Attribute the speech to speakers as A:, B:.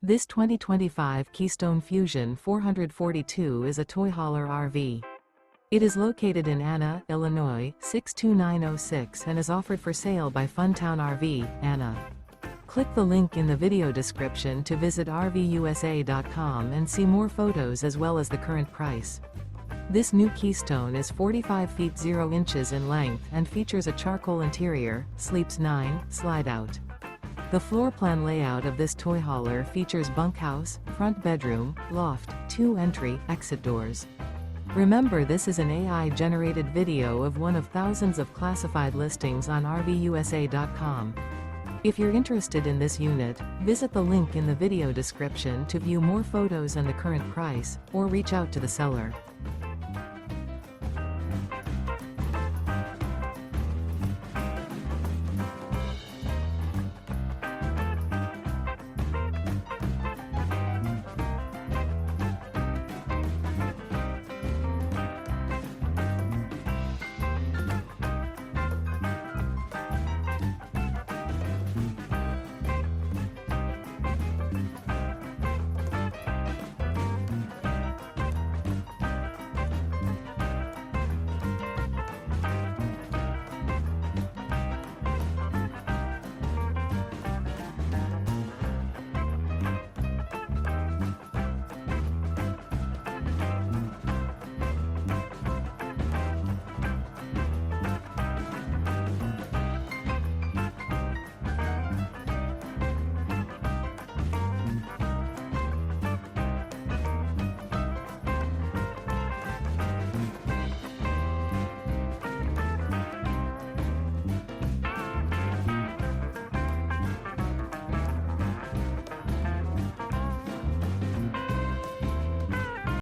A: This 2025 Keystone Fuzion 442 is a toy hauler RV. It is located in Anna, Illinois, 62906 and is offered for sale by Funtown RV, Anna. Click the link in the video description to visit RVUSA.com and see more photos as well as the current price. This new Keystone is 45 feet 0 inches in length and features a charcoal interior, sleeps 9, slide out. The floor plan layout of this toy hauler features bunkhouse, front bedroom, loft, 2 entry/exit doors. Remember, this is an AI-generated video of one of thousands of classified listings on RVUSA.com. If you're interested in this unit, visit the link in the video description to view more photos and the current price, or reach out to the seller.